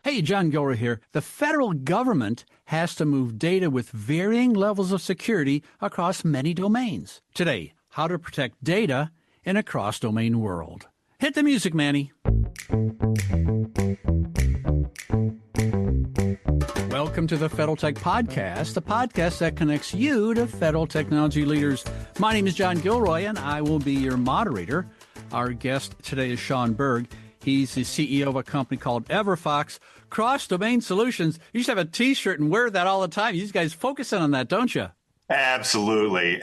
Hey, John Gilroy here. The federal government has to move data with varying levels of security across many domains. Today, how to protect data in a cross-domain world. Hit the music, Manny. Welcome to the Federal Tech Podcast, the podcast that connects you to federal technology leaders. My name is John Gilroy, and I will be your moderator. Our guest today is Sean Berg. He's the CEO of a company called Everfox, Cross-Domain Solutions. You used to have a T-shirt and wear that all the time. You guys focus in on that, don't you? Absolutely.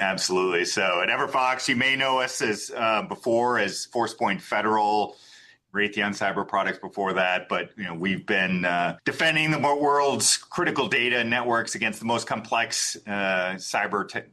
So at Everfox, you may know us as before as ForcePoint Federal, Raytheon Cyber Products before that. But we've been defending the world's critical data networks against the most complex cyber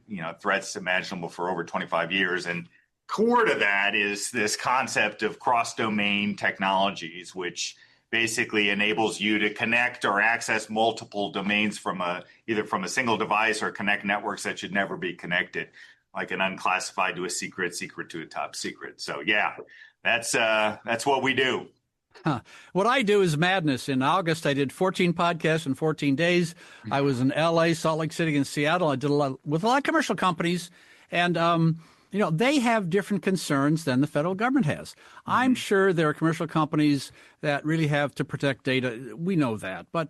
threats imaginable for over 25 years. And core to that is this concept of cross-domain technologies, which basically enables you to connect or access multiple domains from either from a single device or connect networks that should never be connected, like an unclassified to a secret to a top secret. So yeah, that's what we do. What I do is madness. In August, I did 14 podcasts in 14 days. I was in LA, Salt Lake City, and Seattle. I did with a lot of commercial companies, and they have different concerns than the federal government has. I'm sure there are commercial companies that really have to protect data. We know that. But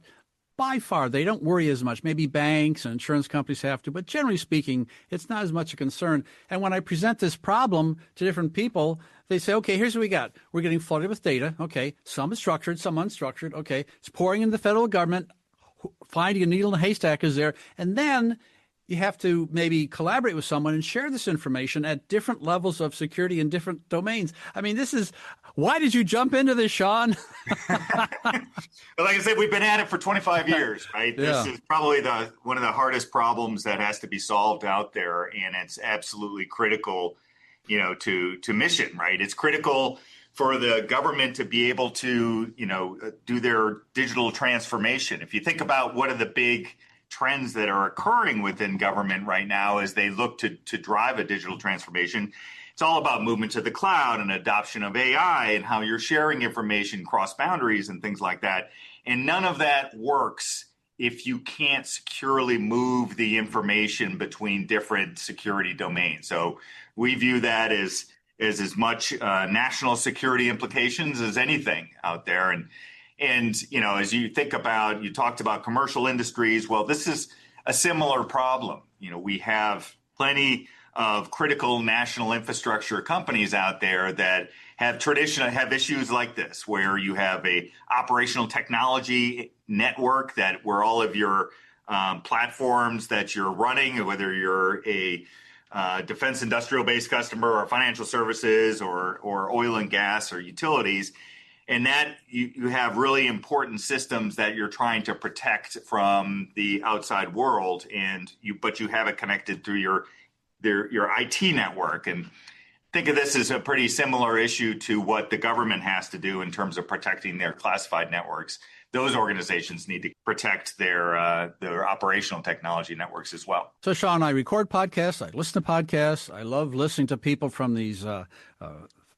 by far, they don't worry as much. Maybe banks and insurance companies have to. But generally speaking, it's not as much a concern. And when I present this problem to different people, they say, okay, here's what we got. We're getting flooded with data. Okay, some is structured, some unstructured. Okay, it's pouring into the federal government. Finding a needle in a haystack is there. And then you have to maybe collaborate with someone and share this information at different levels of security in different domains. I mean, why did you jump into this, Sean? Well, like I said, we've been at it for 25 years, right? Yeah. This is probably one of the hardest problems that has to be solved out there. And it's absolutely critical, to mission, right? It's critical for the government to be able to, do their digital transformation. If you think about what are the big trends that are occurring within government right now as they look to drive a digital transformation, it's all about movement to the cloud and adoption of AI and how you're sharing information cross boundaries and things like that. And none of that works if you can't securely move the information between different security domains. So we view that as much national security implications as anything out there. And as you think about, you talked about commercial industries. Well, this is a similar problem. We have plenty of critical national infrastructure companies out there that have issues like this, where you have a operational technology network where all of your platforms that you're running, whether you're a defense industrial based customer or financial services or oil and gas or utilities, and that you have really important systems that you're trying to protect from the outside world, but you have it connected through your IT network. And think of this as a pretty similar issue to what the government has to do in terms of protecting their classified networks. Those organizations need to protect their operational technology networks as well. So, Sean, I record podcasts. I listen to podcasts. I love listening to people from these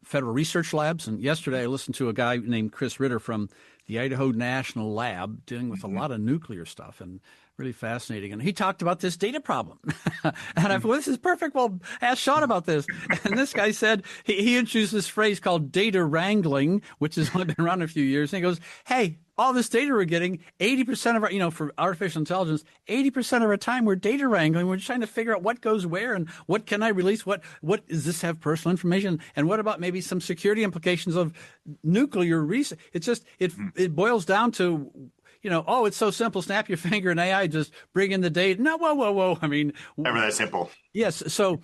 federal research labs. And yesterday I listened to a guy named Chris Ritter from the Idaho National Lab dealing with a lot of nuclear stuff, and really fascinating. And he talked about this data problem. And I thought, well, this is perfect. Well, ask Sean about this. And this guy said, he introduced this phrase called data wrangling, which has only been around a few years. And he goes, hey, all this data we're getting, 80% of our, for artificial intelligence, 80% of our time we're data wrangling. We're trying to figure out what goes where and what can I release? What does this have personal information? And what about maybe some security implications of nuclear research? It's just, it boils down to, it's so simple. Snap your finger and AI just bring in the data. No, whoa. I mean, never that simple. Yes. So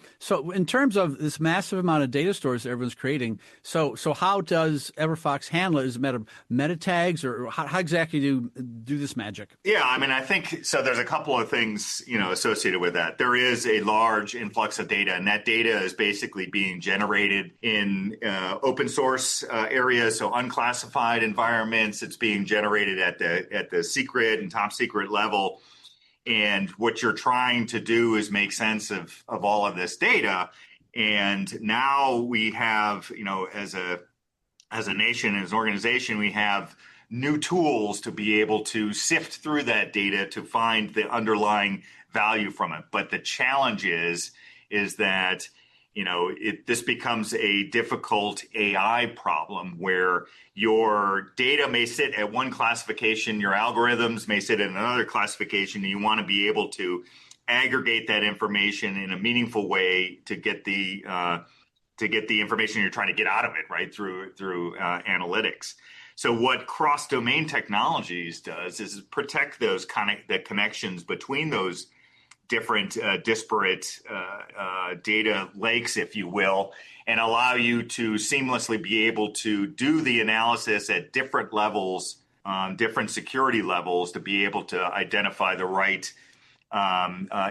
in terms of this massive amount of data stores that everyone's creating, so how does Everfox handle it? Is it meta tags, or how exactly do you do this magic? Yeah, I mean, I think so. There's a couple of things associated with that. There is a large influx of data, and that data is basically being generated in open source areas, so unclassified environments. It's being generated at the secret and top secret level. And what you're trying to do is make sense of all of this data. And now we have, as a nation, as an organization, we have new tools to be able to sift through that data to find the underlying value from it. But the challenge is that this becomes a difficult AI problem where your data may sit at one classification, your algorithms may sit in another classification, and you want to be able to aggregate that information in a meaningful way to get the information you're trying to get out of it, right, through analytics. So what cross-domain technologies does is protect those the connections between those different disparate data lakes, if you will, and allow you to seamlessly be able to do the analysis at different levels, different security levels, to be able to identify the right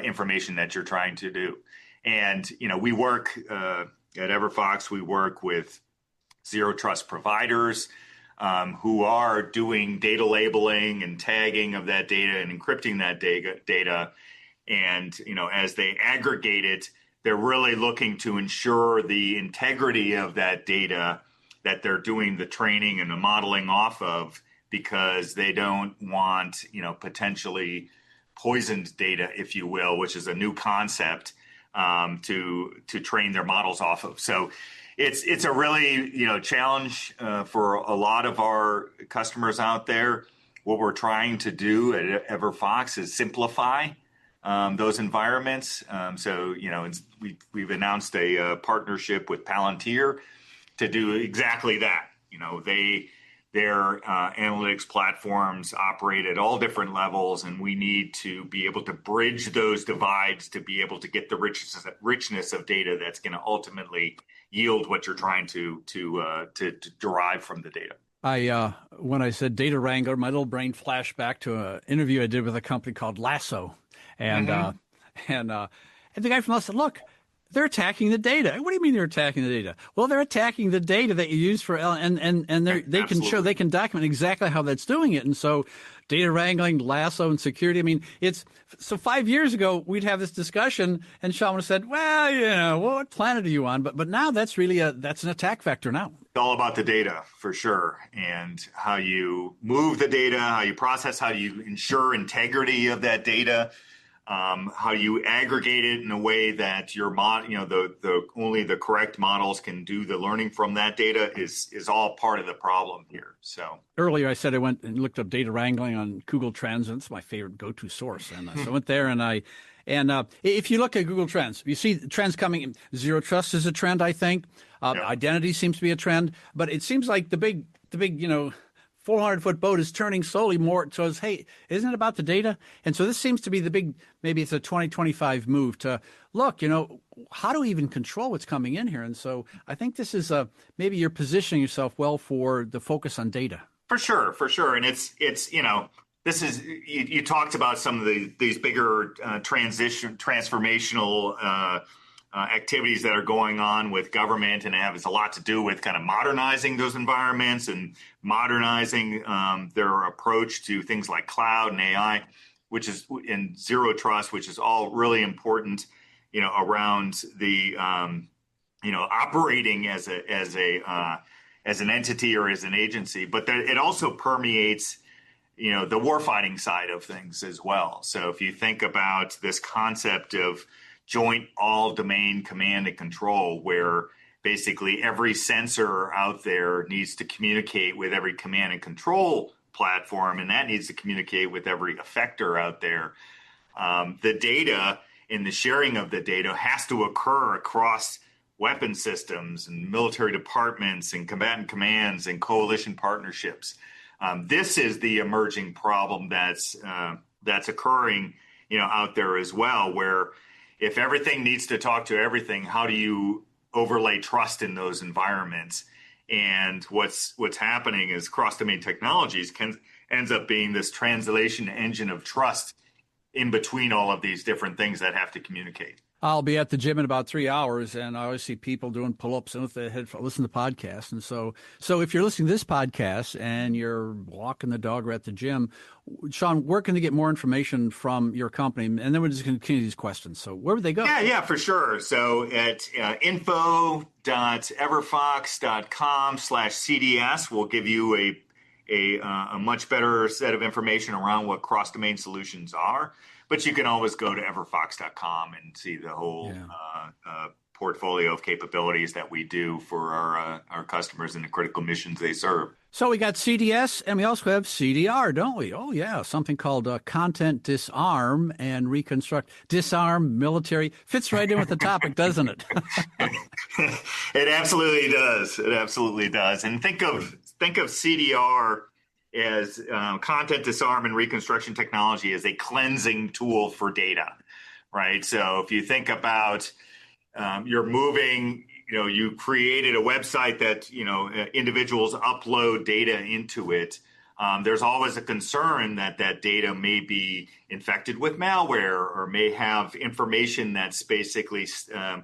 information that you're trying to do. And, we work at Everfox, we work with zero trust providers who are doing data labeling and tagging of that data and encrypting that data. And, as they aggregate it, they're really looking to ensure the integrity of that data that they're doing the training and the modeling off of, because they don't want, potentially poisoned data, if you will, which is a new concept to train their models off of. So it's a really, challenge for a lot of our customers out there. What we're trying to do at Everfox is simplify those environments. So, we've announced a partnership with Palantir to do exactly that. Their analytics platforms operate at all different levels, and we need to be able to bridge those divides to be able to get the richness of data that's going to ultimately yield what you're trying to derive from the data. When I said data wrangler, my little brain flashed back to an interview I did with a company called Lasso. And the guy from us said, look, they're attacking the data. What do you mean they're attacking the data? Well, they're attacking the data that you use for they can document exactly how that's doing it. And so data wrangling, Lasso, and security. I mean, so 5 years ago, we'd have this discussion and Sean would have said, well, what planet are you on? But now that's really that's an attack vector now. It's all about the data for sure, and how you move the data, how you process, how you ensure integrity of that data. How you aggregate it in a way that your only the correct models can do the learning from that data is all part of the problem here. So earlier I said I went and looked up data wrangling on Google Trends, and it's my favorite go-to source. And so I went there and if you look at Google Trends, you see trends coming. Zero trust is a trend, I think. Identity seems to be a trend, but it seems like the big 400-foot boat is turning slowly more towards, hey, isn't it about the data? And so this seems to be the big, maybe it's a 2025 move to look, how do we even control what's coming in here? And so I think this is maybe you're positioning yourself well for the focus on data. For sure. And it's this is, you talked about some of these bigger transformational activities that are going on with government, and it has a lot to do with kind of modernizing those environments and modernizing their approach to things like cloud and AI, which is in zero trust, which is all really important, around the operating as an entity or as an agency. But it also permeates the warfighting side of things as well. So if you think about this concept of joint all-domain command and control, where basically every sensor out there needs to communicate with every command and control platform, and that needs to communicate with every effector out there. The data and the sharing of the data has to occur across weapon systems and military departments and combatant commands and coalition partnerships. This is the emerging problem that's occurring, out there as well, where if everything needs to talk to everything, how do you overlay trust in those environments? And what's happening is cross-domain technologies ends up being this translation engine of trust in between all of these different things that have to communicate. I'll be at the gym in about 3 hours, and I always see people doing pull-ups and with the headphones, listen to podcasts. And so if you're listening to this podcast and you're walking the dog or at the gym, Sean, where can they get more information from your company? And then we're just going to continue these questions. So where would they go? Yeah, for sure. So at info.everfox.com/CDS, we'll give you a much better set of information around what cross-domain solutions are. But you can always go to everfox.com and see the whole portfolio of capabilities that we do for our customers and the critical missions they serve. So we got CDS and we also have CDR, don't we? Oh, yeah. Something called content disarm and reconstruct. Disarm, military. Fits right in with the topic, doesn't it? It absolutely does. It absolutely does. And think of CDR as content disarm and reconstruction technology as a cleansing tool for data, right? So if you think about you're moving, you created a website that, individuals upload data into it. There's always a concern that that data may be infected with malware or may have information that's basically set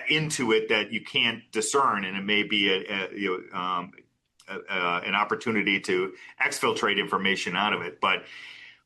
into it that you can't discern, and it may be an opportunity to exfiltrate information out of it. But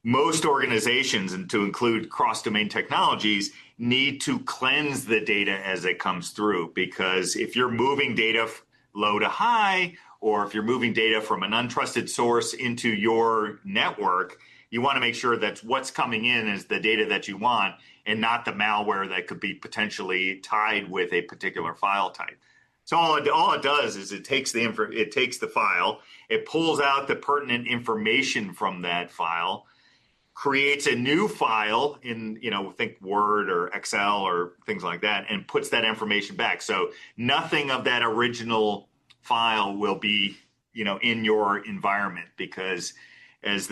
most organizations, and to include cross-domain technologies, need to cleanse the data as it comes through, because if you're moving data low to high, or if you're moving data from an untrusted source into your network, you want to make sure that what's coming in is the data that you want and not the malware that could be potentially tied with a particular file type. So all it does is it takes the file, it pulls out the pertinent information from that file, creates a new file in, think Word or Excel or things like that, and puts that information back. So nothing of that original file will be, in your environment, because as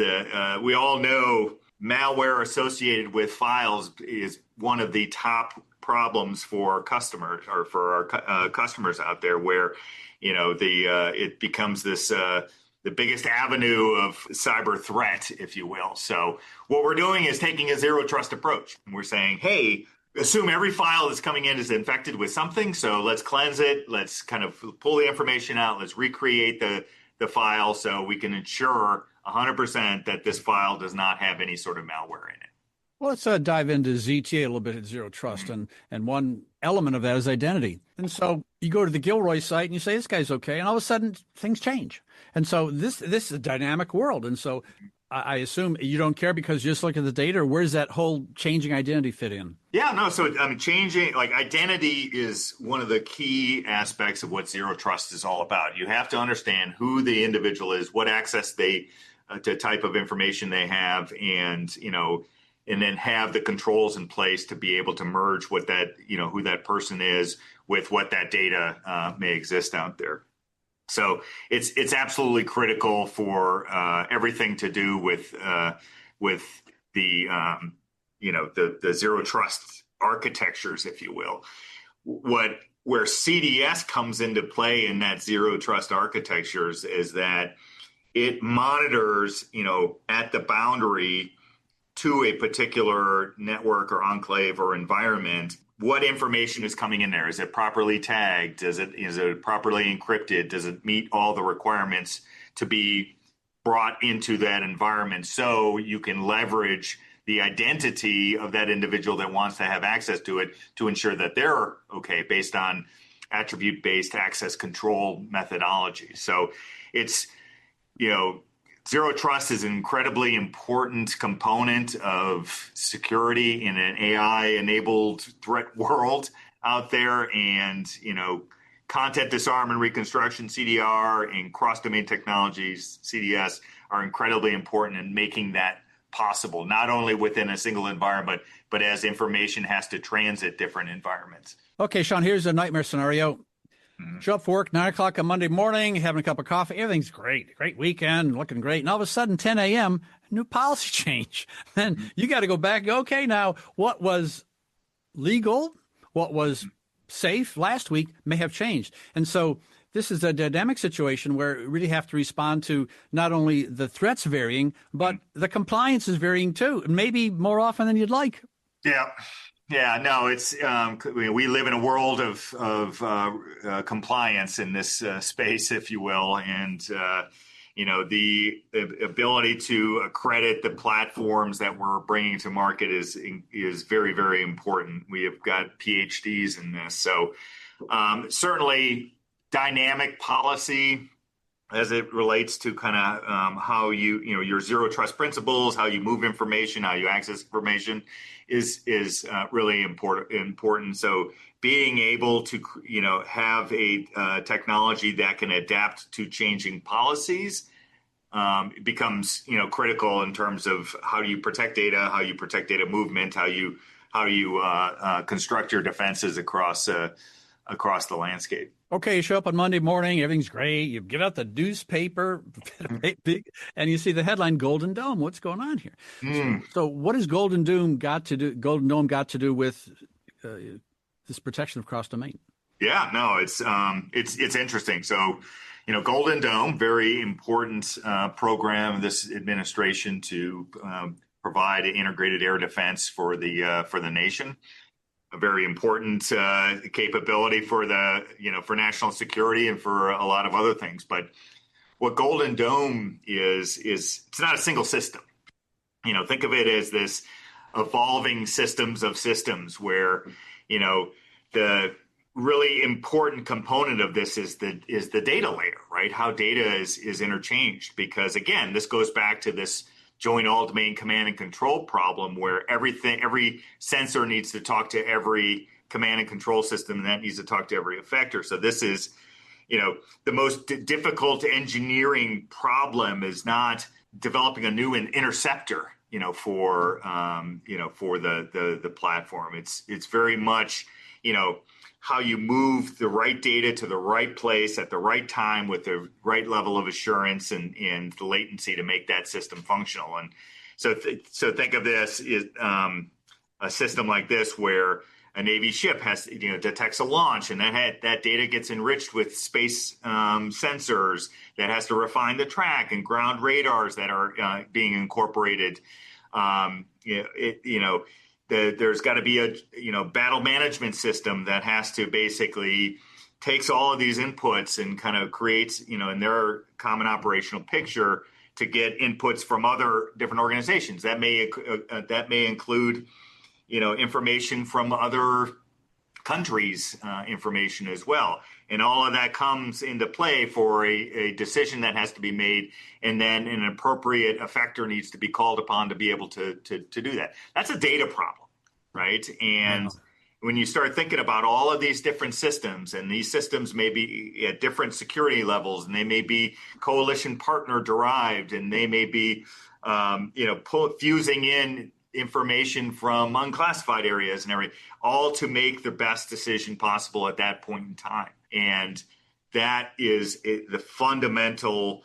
we all know, malware associated with files is one of the top problems for customers, or for our customers out there, where, it becomes this the biggest avenue of cyber threat, if you will. So what we're doing is taking a zero trust approach. And we're saying, hey, assume every file that's coming in is infected with something. So let's cleanse it. Let's kind of pull the information out. Let's recreate the file so we can ensure 100% that this file does not have any sort of malware in it. Well, let's dive into ZTA a little bit at Zero Trust. And one element of that is identity. And so you go to the Gilroy site and you say, this guy's okay. And all of a sudden things change. And so this is a dynamic world. And so I assume you don't care because you just look at the data, or where's that whole changing identity fit in? Yeah, no. So changing, identity is one of the key aspects of what Zero Trust is all about. You have to understand who the individual is, what access to type of information they have, and then have the controls in place to be able to merge what that, who that person is with what that data may exist out there. So it's absolutely critical for everything to do with the zero trust architectures, if you will. Where CDS comes into play in that zero trust architectures is that it monitors, at the boundary to a particular network or enclave or environment, what information is coming in there. Is it properly tagged? Is it properly encrypted? Does it meet all the requirements to be brought into that environment, so you can leverage the identity of that individual that wants to have access to it to ensure that they're okay based on attribute-based access control methodology. So it's, Zero Trust is an incredibly important component of security in an AI-enabled threat world out there. And, content disarm and reconstruction, CDR, and cross-domain technologies, CDS, are incredibly important in making that possible, not only within a single environment, but as information has to transit different environments. Okay, Sean, here's a nightmare scenario. Show up for work, 9 o'clock on Monday morning, having a cup of coffee. Everything's great. Great weekend, looking great. And all of a sudden, 10 a.m., new policy change. Then you got to go back. Okay, now, what was legal, what was safe last week may have changed. And so this is a dynamic situation where we really have to respond to not only the threats varying, but the compliance is varying too, maybe more often than you'd like. Yeah, no, it's we live in a world of compliance in this space, if you will, and the ability to accredit the platforms that we're bringing to market is very, very important. We have got PhDs in this, so certainly dynamic policy as it relates to kind of how your zero trust principles, how you move information, how you access information is really important. So being able to have a technology that can adapt to changing policies becomes critical in terms of how do you protect data, how you protect data movement, how you construct your defenses across the landscape. Okay, you show up on Monday morning, everything's great. You get out the newspaper, and you see the headline "Golden Dome." What's going on here? So what has Golden Dome got to do with this protection of cross domain? Yeah, no, it's interesting. So, Golden Dome, very important program of this administration to provide integrated air defense for the nation. A very important capability for for national security and for a lot of other things. But what Golden Dome is it's not a single system. Think of it as this evolving systems of systems where, the really important component of this is the data layer, right? How data is interchanged, because again, this goes back to this joint all-domain command and control problem where every sensor needs to talk to every command and control system, and that needs to talk to every effector. So this is, the most difficult engineering problem is not developing a new interceptor, for the platform. It's very much, how you move the right data to the right place at the right time with the right level of assurance and the latency to make that system functional. And so think of this as a system like this where a Navy ship detects a launch, and that data gets enriched with space sensors that has to refine the track and ground radars that are being incorporated. There's got to be a battle management system that has to basically takes all of these inputs and kind of creates in their common operational picture to get inputs from other different organizations. That may include information from other countries, information as well, and all of that comes into play for a decision that has to be made, and then an appropriate effector needs to be called upon to be able to do that. That's a data problem, right? And when you start thinking about all of these different systems, and these systems may be at different security levels, and they may be coalition partner derived, and they may be fusing in information from unclassified areas and everything, all to make the best decision possible at that point in time. And that is the fundamental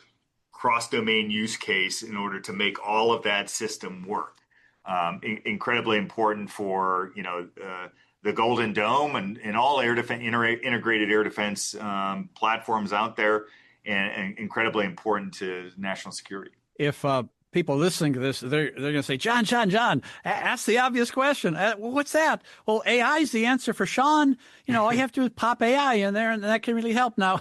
cross-domain use case in order to make all of that system work. Incredibly important for the Golden Dome and all air defense integrated air defense platforms out there, and incredibly important to national security. If people listening to this, they're going to say, John, ask the obvious question. What's that? Well, AI is the answer for Sean. All you have to do is pop AI in there, and that can really help. Now,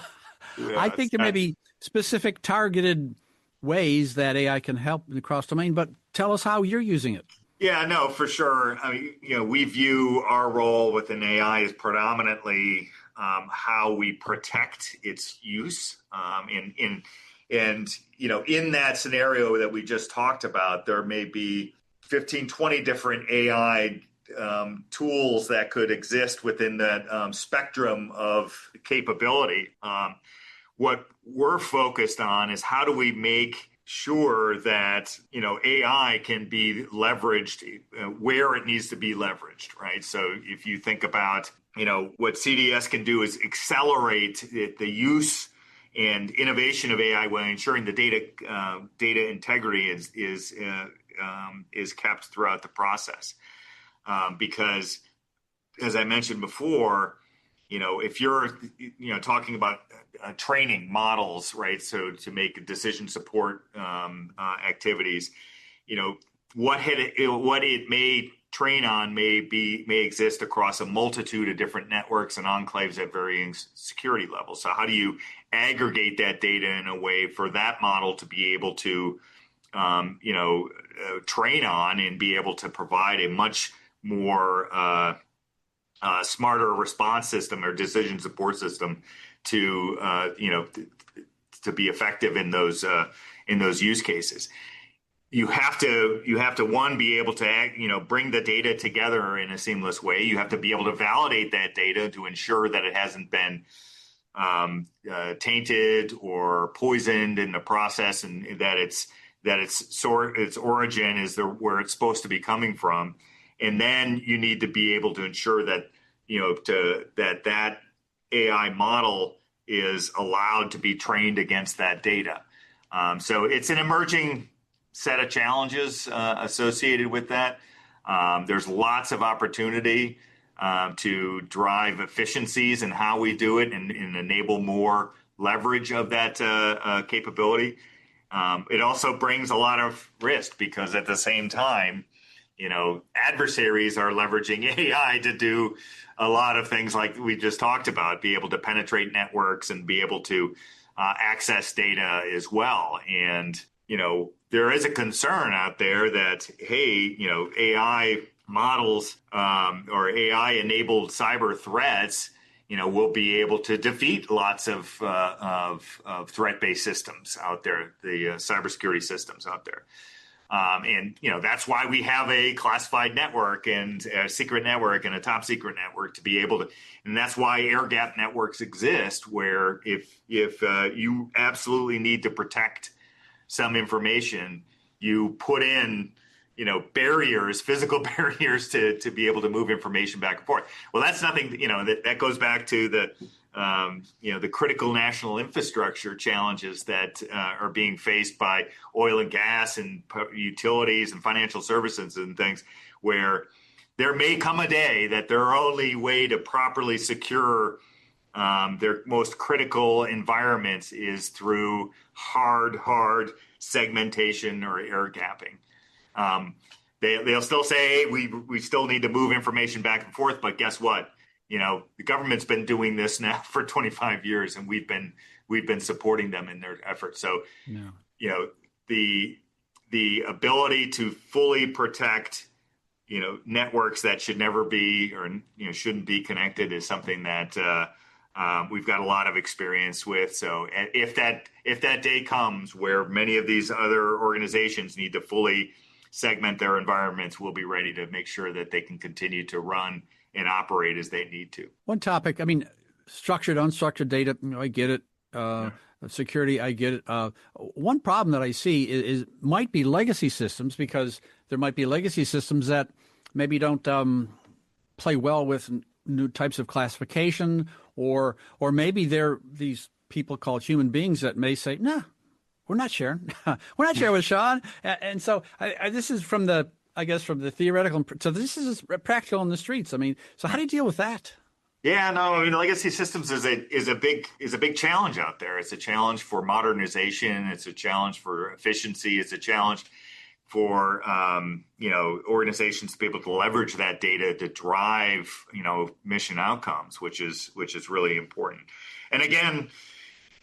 yeah, I think there may be specific targeted ways that AI can help in the cross-domain, but tell us how you're using it. Yeah, no, for sure. I mean, we view our role within AI as predominantly how we protect its use. In that scenario that we just talked about, there may be 15, 20 different AI tools that could exist within that spectrum of capability. What we're focused on is how do we make sure that AI can be leveraged where it needs to be leveraged, right? So if you think about what CDS can do is accelerate the use and innovation of AI while ensuring the data integrity is kept throughout the process, because as I mentioned before, if you're talking about training models, right? So to make decision support activities, what it may train on may exist across a multitude of different networks and enclaves at varying security levels. So how do you aggregate that data in a way for that model to be able to train on and be able to provide a much more smarter response system or decision support system to to be effective in those use cases. You have to one, be able to bring the data together in a seamless way. You have to be able to validate that data to ensure that it hasn't been tainted or poisoned in the process, and that its origin is where it's supposed to be coming from. And then you need to be able to ensure that that AI model is allowed to be trained against that data. So it's an emerging set of challenges associated with that. There's lots of opportunity to drive efficiencies in how we do it and enable more leverage of that capability. It also brings a lot of risk because at the same time, adversaries are leveraging AI to do a lot of things like we just talked about, be able to penetrate networks and be able to access data as well. And, there is a concern out there that, hey, AI models or AI-enabled cyber threats, will be able to defeat lots of threat-based systems out there, the cybersecurity systems out there. And that's why we have a classified network and a secret network and a top secret network to be able to, and that's why air gap networks exist, where if you absolutely need to protect some information, you put in barriers, physical barriers to be able to move information back and forth. Well, that's nothing, that goes back to the critical national infrastructure challenges that are being faced by oil and gas and utilities and financial services and things, where there may come a day that their only way to properly secure their most critical environments is through hard segmentation or air gapping. They'll still say, hey, we still need to move information back and forth, but guess what? The government's been doing this now for 25 years, and we've been supporting them in their efforts. So, the ability to fully protect, networks that should never be or shouldn't be connected is something that we've got a lot of experience with. So, if that day comes where many of these other organizations need to fully segment their environments, we'll be ready to make sure that they can continue to run and operate as they need to. One topic, structured, unstructured data, I get it. Security, I get it. One problem that I see is might be legacy systems, because there might be legacy systems that maybe don't play well with new types of classification, or maybe they're these people called human beings that may say, nah, we're not sharing. We're not sharing with Sean. And so this is from the theoretical. So this is practical in the streets. So how do you deal with that? Yeah, no, legacy systems is a big challenge out there. It's a challenge for modernization. It's a challenge for efficiency. It's a challenge for organizations to be able to leverage that data to drive mission outcomes, which is really important. And again,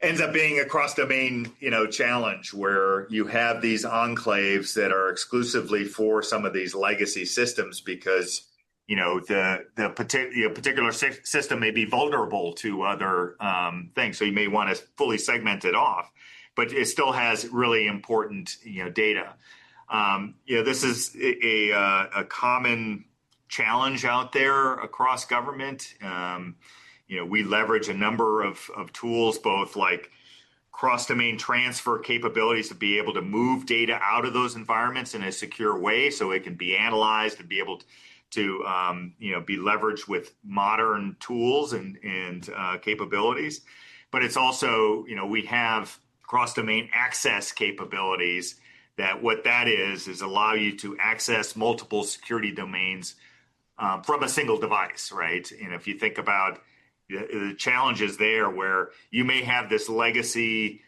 ends up being a cross-domain challenge where you have these enclaves that are exclusively for some of these legacy systems, because the particular system may be vulnerable to other things. So you may want to fully segment it off, but it still has really important data. This is a common challenge out there across government. We leverage a number of tools, both like cross-domain transfer capabilities to be able to move data out of those environments in a secure way so it can be analyzed and be able to be leveraged with modern tools and capabilities. But it's also, we have cross-domain access capabilities that what that is allow you to access multiple security domains from a single device, right? And if you think about the challenges there, where you may have this legacy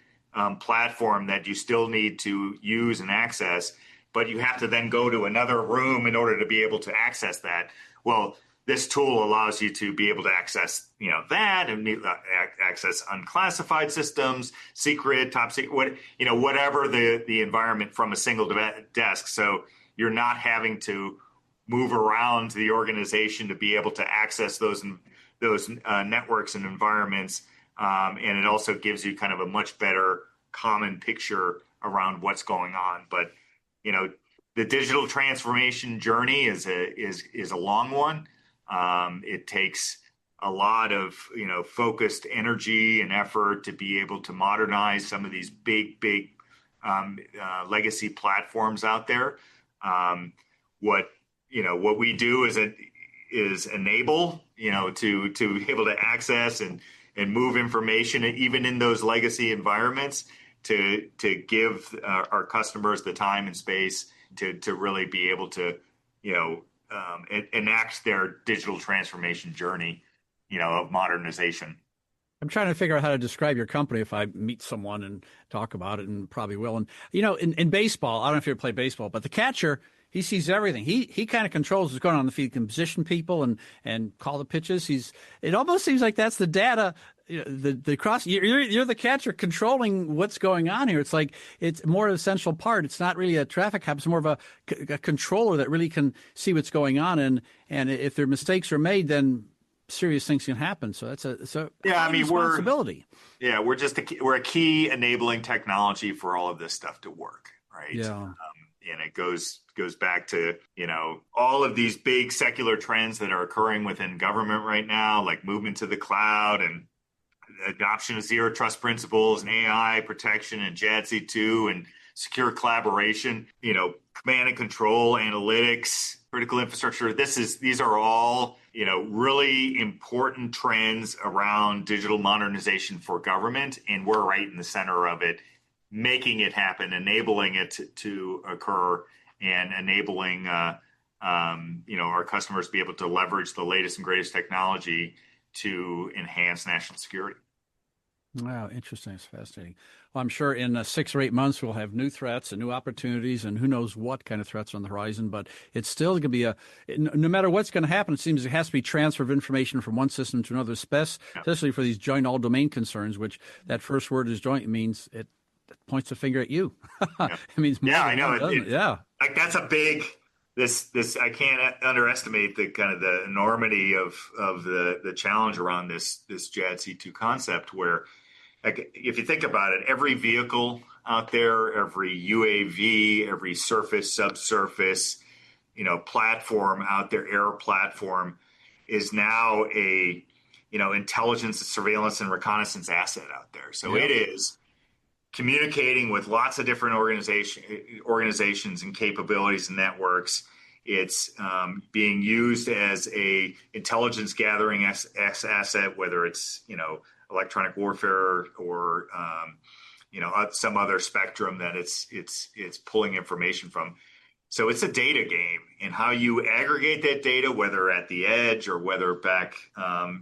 platform that you still need to use and access, but you have to then go to another room in order to be able to access that. Well, this tool allows you to be able to access, that and access unclassified systems, secret, top secret, whatever the environment from a single desk. So you're not having to move around the organization to be able to access those networks and environments And it also gives you kind of a much better common picture around what's going on. But, the digital transformation journey is a long one. It takes a lot of, focused energy and effort to be able to modernize some of these big legacy platforms out there. What we do is enable, to be able to access and move information even in those legacy environments to give our customers the time and space to really be able to, enact their digital transformation journey, of modernization. I'm trying to figure out how to describe your company if I meet someone and talk about it, and probably will. And, in baseball, I don't know if you ever play baseball, but the catcher, he sees everything. He kind of controls what's going on in the field. He can position people and call the pitches. It almost seems like that's the data. The cross. You're the catcher controlling what's going on here. It's like it's more an essential part. It's not really a traffic cop. It's more of a controller that really can see what's going on. And if there mistakes are made, then serious things can happen. So that's a responsibility. We're a key enabling technology for all of this stuff to work, right? Yeah. And it goes back to, all of these big secular trends that are occurring within government right now, like movement to the cloud and adoption of zero trust principles and AI protection and JADC2 and secure collaboration, command and control, analytics, critical infrastructure. These are all, really important trends around digital modernization for government. And we're right in the center of it, making it happen, enabling it to occur, and enabling, our customers to be able to leverage the latest and greatest technology to enhance national security. Wow, interesting. It's fascinating. Well, I'm sure in 6 or 8 months we'll have new threats and new opportunities, and who knows what kind of threats are on the horizon. But it's still going to be no matter what's going to happen, it seems it has to be transfer of information from one system to another, especially for these joint all-domain concerns, which that first word is joint means it points the finger at you. Yeah. It means more I know. Yeah. Like that's a big. This I can't underestimate the kind of the enormity of the challenge around this JADC2 concept, where, like, if you think about it, every vehicle out there, every UAV, every surface, subsurface, platform out there, air platform, is now a intelligence, surveillance, and reconnaissance asset out there. So It is communicating with lots of different organizations and capabilities and networks. It's being used as a intelligence gathering asset, whether it's electronic warfare or some other spectrum that it's pulling information from. So it's a data game, and how you aggregate that data, whether at the edge or whether back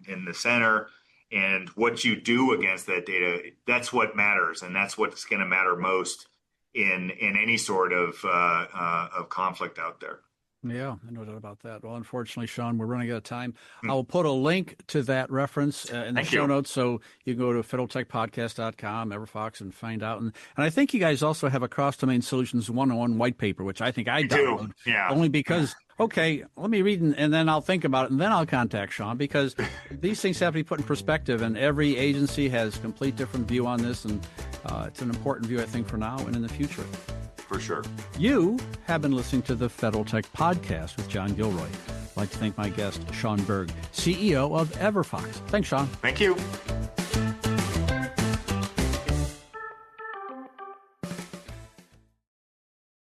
in the center, and what you do against that data, that's what matters. And that's what's going to matter most in any sort of conflict out there. Yeah, no doubt about that. Well, unfortunately, Sean, we're running out of time. I'll put a link to that reference in the show notes, so you can go to federaltechpodcast.com, Everfox, and find out. And I think you guys also have a cross-domain solutions 101 white paper, which I think I download. Only because, okay, let me read and then I'll think about it, and then I'll contact Sean, because these things have to be put in perspective, and every agency has a complete different view on this, and it's an important view, I think, for now and in the future. For sure. You have been listening to the Federal Tech Podcast with John Gilroy. I'd like to thank my guest, Sean Berg, CEO of Everfox. Thanks, Sean. Thank you.